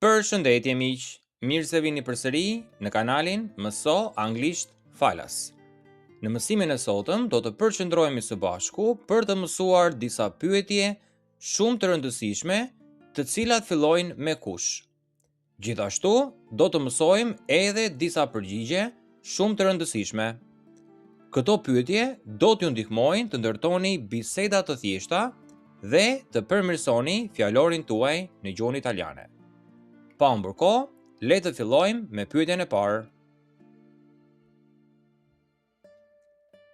Përshëndetje miq, mirë se vini përsëri në kanalin Mëso Anglisht Falas. Në mësimin e sotëm do të përqendrohemi së bashku për të mësuar disa pyetje shumë të rëndësishme, të cilat fillojnë me kush. Gjithashtu, do të mësojmë edhe disa përgjigje shumë të rëndësishme. Këto pyetje do t'ju ndihmojnë të ndërtoni biseda të thjeshta dhe të përmirësoni fjalorin tuaj në gjuhën italiane. Pa humbur kohë, le të fillojmë me pyetjen e parë.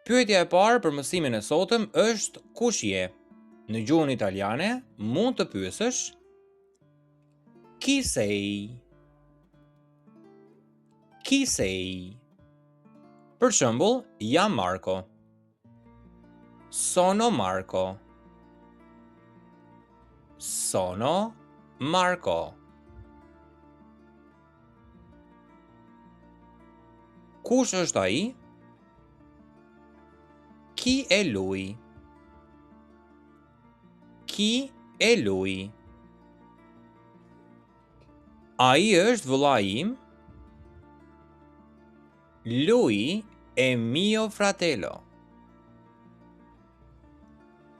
Pyetja e parë për mësimin e sotëm është kush je? Në gjuhën italiane mund të pyesësh chi sei? Chi sei? Për shembull, jam Marko. Sono Marko. Sono Marko. Kush është ai? Chi è lui? Chi è lui? Ai është vëlla im? Lui è mio fratello.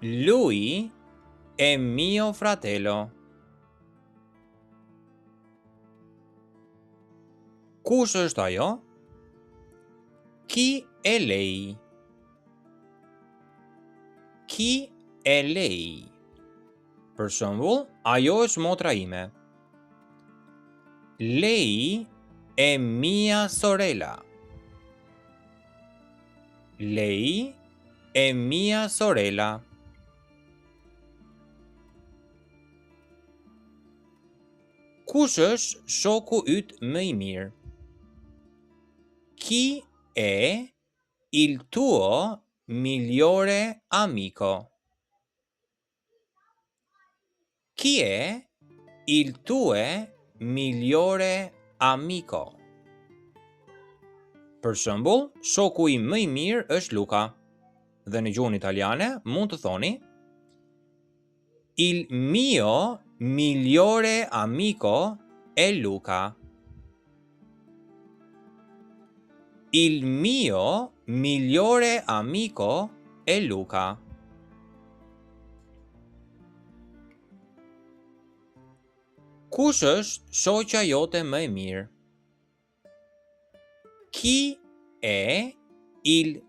Lui è mio fratello. Kush është ajo? Chi è lei? Chi è lei? Për shembull, ajo është motra ime. Lei è mia sorella. Lei è mia sorella. Kush është shoku yt më i mirë? Chi è il tuo migliore amico? Chi è il tuo migliore amico? Për shembull, shoku im më i mirë është Luka. Dhe në gjuhën italiane mund të thoni il mio migliore amico è Luca. Il mio migliore amico è Luca. Kush është shoqja jote më e mirë? Chi è il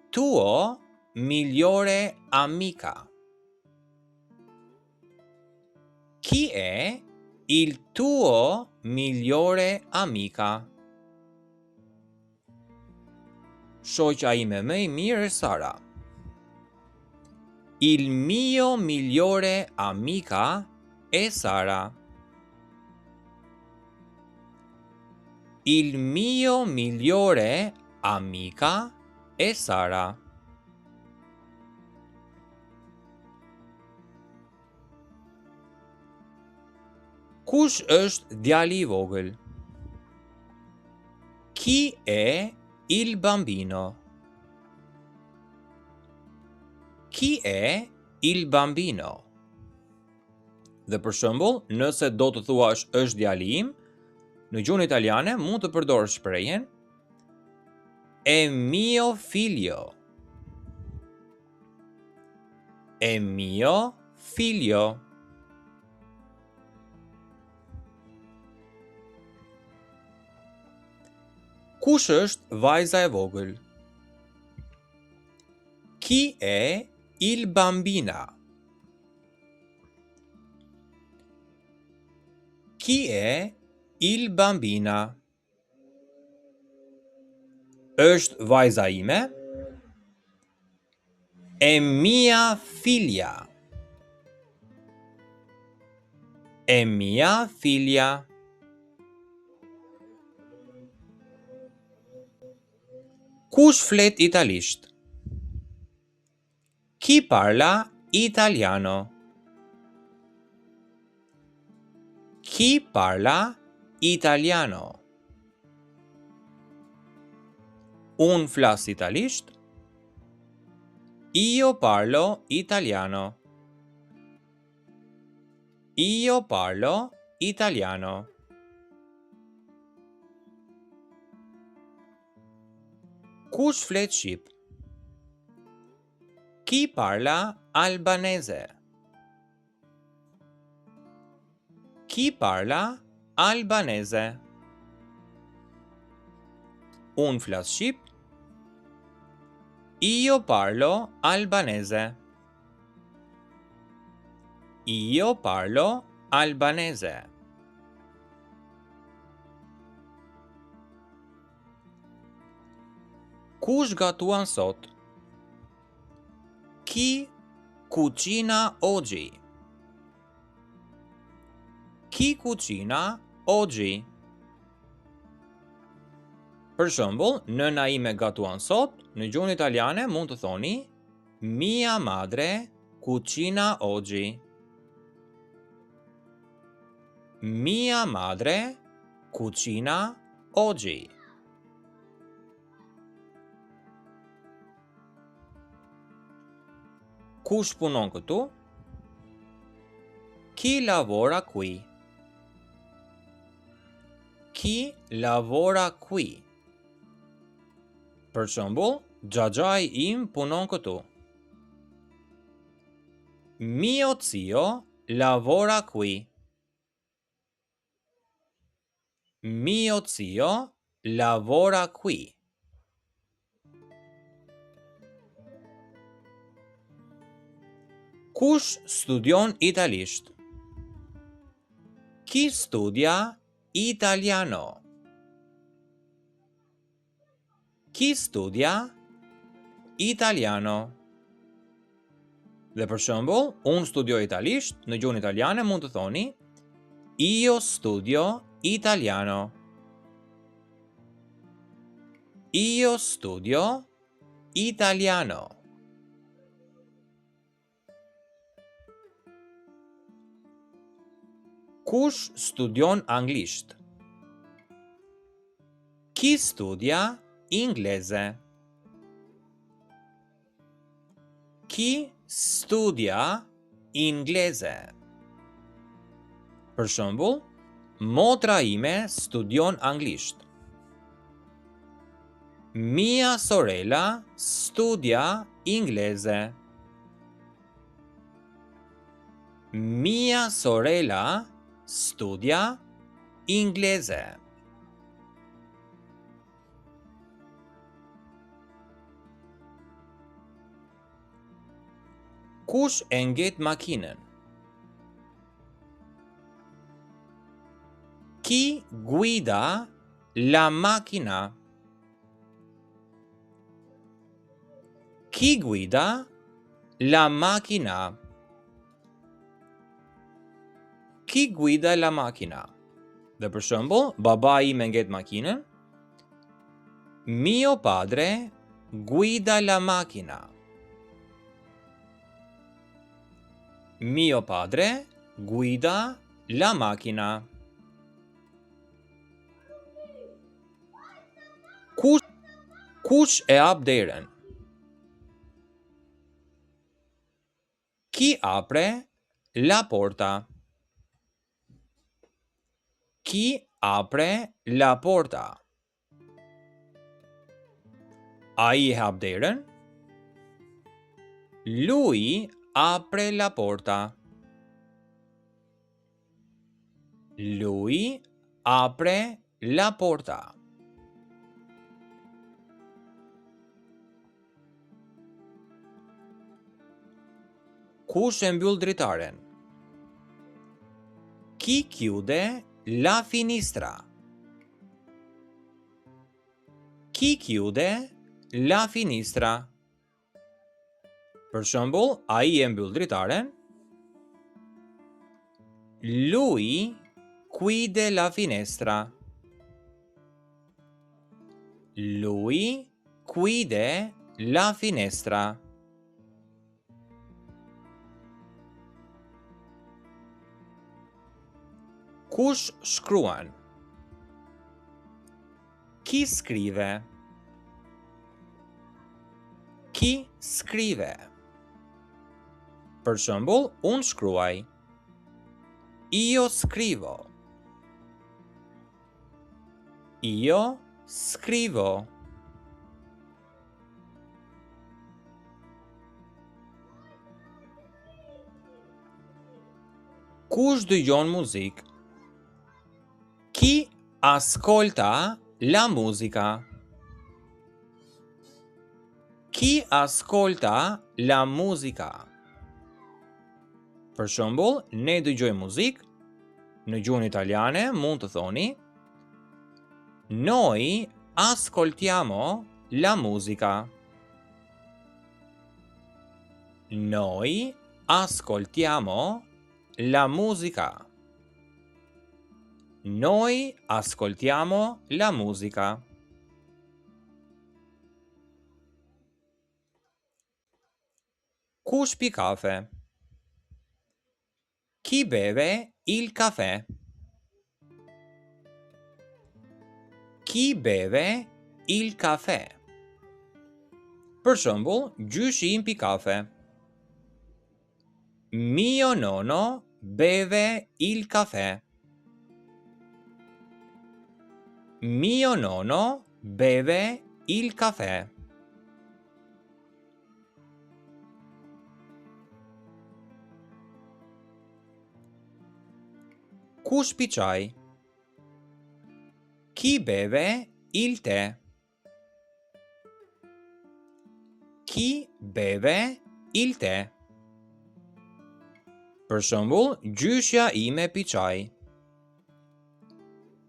tuo migliore amica? Chi è il tuo migliore amica? Shoqja ime më e mirë është Sara. Il mio migliore amica è Sara. Il mio migliore amica è Sara. Kush është djali i vogël? Chi è il bambino? Chi è il bambino? Dhe për shembull, nëse do të thuash është djali im, në gjuhën italiane mund të përdorësh shprehjen è mio figlio. È mio figlio. Kush është vajza e vogël? Chi è il bambina? Chi è il bambina? Është vajza ime? È mia figlia. È mia figlia. Kush flet italisht? Chi parla italiano? Chi parla italiano? Un flas italisht? Io parlo italiano. Io parlo italiano. Kush flet shqip? Chi parla albanese? Chi parla albanese? Unë flas shqip. Io parlo albanese. Io parlo albanese. Kush gatuan sot? Chi cucina oggi? Chi cucina oggi? Për shembull, nëna ime gatuan sot, në gjuhën italiane mund të thoni mia madre cucina oggi. Mia madre cucina oggi. Kush punon këtu? Chi lavora qui? Chi lavora qui? Për shembull, xhaxhai im punon këtu. Mio zio lavora qui. Mio zio lavora qui. Kush studion italisht? Chi studia italiano? Chi studia italiano? Dhe për shembull, unë studioj italisht, në gjuhën italiane mund të thoni io studio italiano. Io studio italiano. Kush studion anglisht? Chi studia inglese? Chi studia inglese? Për shembull, motra ime studion anglisht. Mia sorella studia inglese. Mia sorella studia inglese. Kush e ngjet makinën? Chi guida la macchina? Chi guida la macchina? Chi guida la macchina? Dhe për shembull, babai im e ngjet makinën. Mio padre guida la macchina. Mio padre guida la macchina. Kush e hap derën? Chi apre la porta? Chi apre la porta? Ai e hap derën. Lui apre la porta. Lui apre la porta. Kush e mbyll dritaren? Chi chiude la finestra? Chi chiude la finestra? Për shembull, ai e mbyll dritaren. Lui chiude la finestra. Lui chiude la finestra. Kush shkruan? Chi scrive? Chi scrive? Për shembull, unë shkruaj. Io scrivo. Io scrivo. Kush dëgjon muzikë? Chi ascolta la musica? Chi ascolta la musica? Për shembull, ne dëgjojmë muzikë, në gjuhën italiane mund të thoni Noi ascoltiamo la musica. Noi ascoltiamo la musica. Noi ascoltiamo la musica. Kush pi kafe? Chi beve il caffè? Chi beve il caffè? Për shembull, gjyshi im pi kafe. Mio nonno beve il caffè. Mio nonno beve il caffè. Kush pi çaj? Chi beve il tè? Chi beve il tè? Për shembull, gjyshja ime pi çaj.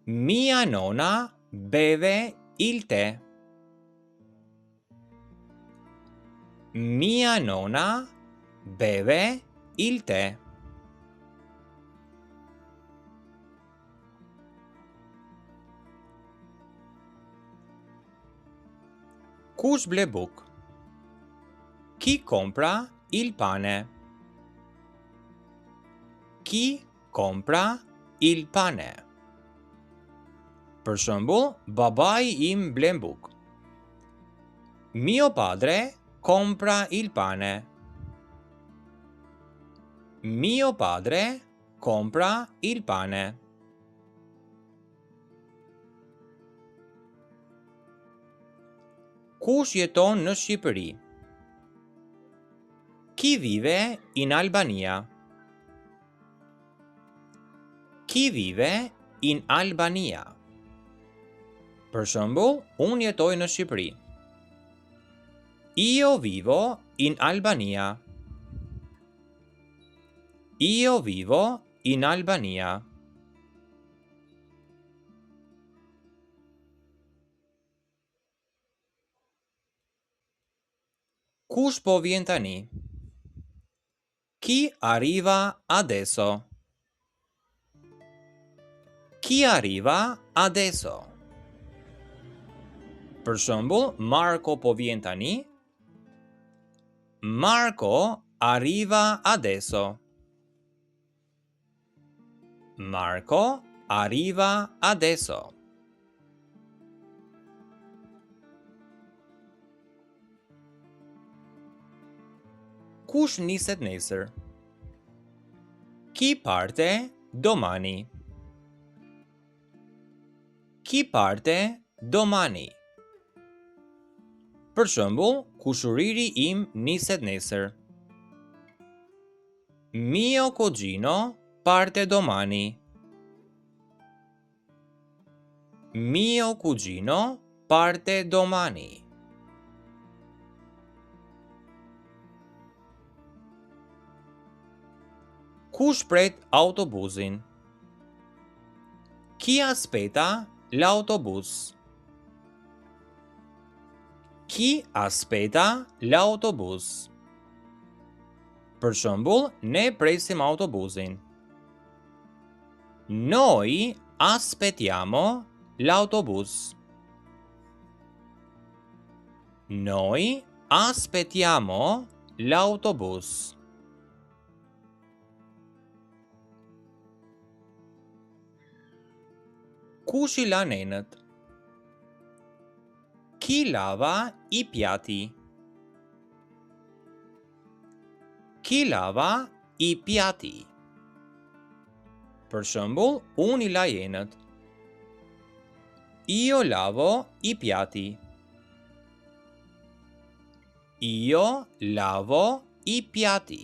Mia nonna beve il tè. Mia nonna beve il tè. Kush ble buk? Chi compra il pane? Chi compra il pane? Për shembull, babai im blen buk. Mio padre compra il pane. Mio padre compra il pane. Kush jeton në Shqipëri? Chi vive in Albania? Chi vive in Albania? Për shembull, unë jetoj në Shqipëri. Io vivo in Albania. Io vivo in Albania. Kush po vjen tani? Chi arriva adesso? Chi arriva adesso? Për shembull, Marko po vjen tani. Marko arriva adesso. Marko arriva adesso. Kush niset nesër? Chi parte domani? Chi parte domani? Për shembull, kushëriri im niset nesër. Mio cugino parte domani. Mio cugino parte domani. Kush pret autobusin? Chi aspetta l'autobus? Chi aspetta l'autobus? Për shembull, ne presim autobusin. Noi aspettiamo l'autobus. Noi aspettiamo l'autobus. Kush i la nenët? Chi lava i piatti? Chi lava i piatti? Për shembull, unë i la jenët. Io lavo i piatti. Io lavo i piatti.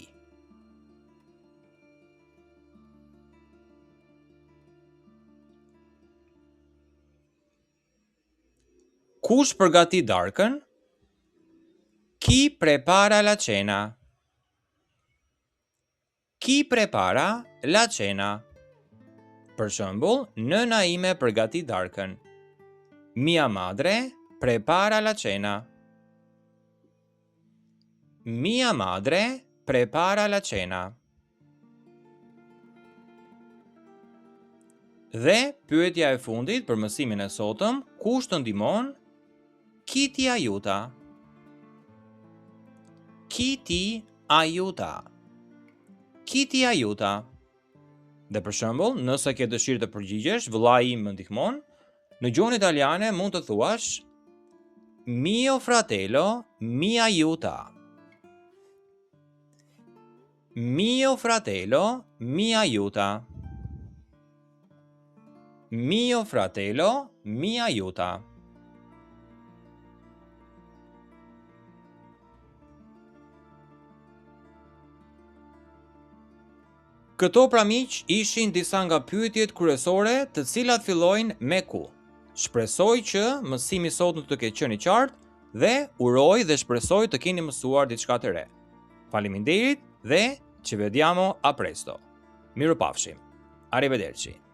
Kush përgatit darkën? Chi prepara la cena? Chi prepara la cena? Për shembull, nëna ime përgatit darkën. Mia madre prepara la cena. Mia madre prepara la cena. Dhe pyetja e fundit për mësimin e sotëm, kush të ndihmon? Chi ti aiuta? Chi ti aiuta? Chi ti aiuta? Dhe për shembull, nëse ke dëshirë të përgjigjesh, vëllai im më ndihmon, në gjuhën italiane mund të thuash mio fratello mi aiuta. Mio fratello mi aiuta. Mio fratello mi aiuta. Këto pra miq ishin disa nga pyetjet kryesore të cilat fillojnë me ku. Shpresoj që mësimi sot të ketë qenë i qartë dhe uroj dhe shpresoj të keni mësuar diçka të re. Faleminderit dhe ci vediamo a presto. Mirupafshim. Arrivederci.